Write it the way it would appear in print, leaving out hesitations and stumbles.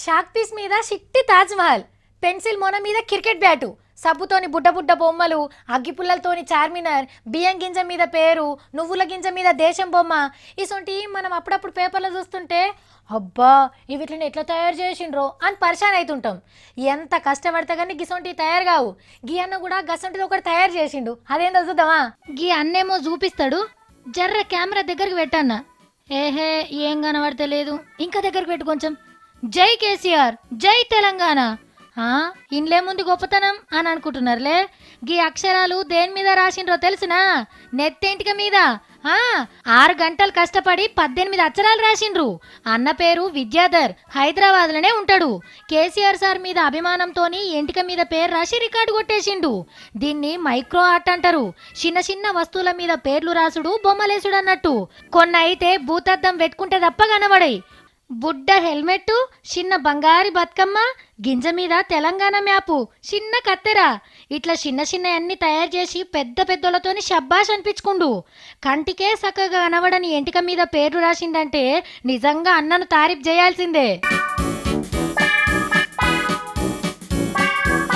Shock piece మీద చిట్టి Taj Mahal, pencil మొన మీద క్రికెట్ బ్యాటు, సబ్బుతోని బుడ్డ బుడ్డ బొమ్మలు, అగ్గిపుల్లలతోని చార్మినార్, బియ్యం గింజ మీద పేరు, నువ్వుల గింజ మీద దేశం బొమ్మ. ఇసొంటి మనం అప్పుడప్పుడు పేపర్లో చూస్తుంటే అబ్బా వీటిని ఎట్లా తయారు చేసిండ్రో అని పరిశాన్ అవుతుంటాం. ఎంత కష్టపడితే కానీ గిసొంటి తయారు కావు. గీ అన్న కూడా గసొంటిది ఒకటి తయారు చేసిండు. అదేందో చూద్దామా? గీ అన్నేమో చూపిస్తాడు, జర్ర కెమెరా దగ్గరికి పెట్టన్న. ఏహే ఏం కనబడతలేదు, ఇంకా దగ్గరికి పెట్టు కొంచెం. జై కేసీఆర్, జై తెలంగాణ. ఇండ్లేముంది గొప్పతనం అని అనుకుంటున్నారులే. గీ అక్షరాలు దేని మీద రాసిండ్రో తెలుసునా? నెత్తెంటిక మీద. 6 గంటలు కష్టపడి 18 అక్షరాలు రాసిండ్రు. అన్న పేరు విద్యాధర్, హైదరాబాద్లోనే ఉంటాడు. కేసీఆర్ సార్ మీద అభిమానంతోని ఎంటిక మీద పేరు రాసి రికార్డు కొట్టేసిండు. దీన్ని మైక్రో ఆర్ట్ అంటారు. చిన్న చిన్న వస్తువుల మీద పేర్లు రాసుడు, బొమ్మలేసుడు అన్నట్టు. కొన్ని అయితే భూతద్దం పెట్టుకుంటే తప్ప కనబడాయి. బుడ్డ హెల్మెట్, చిన్న బంగారి బతుకమ్మ, గింజ మీద తెలంగాణ మ్యాపు, చిన్న కత్తెర, ఇట్లా చిన్న చిన్న అన్ని తయారు చేసి పెద్ద పెద్దలతోని షబ్బాష్ అనిపించుకుండు. కంటికే చక్కగా కనబడని ఎంటిక మీద పేర్లు రాసిండంటే నిజంగా అన్నను తారీఫ్ చేయాల్సిందే.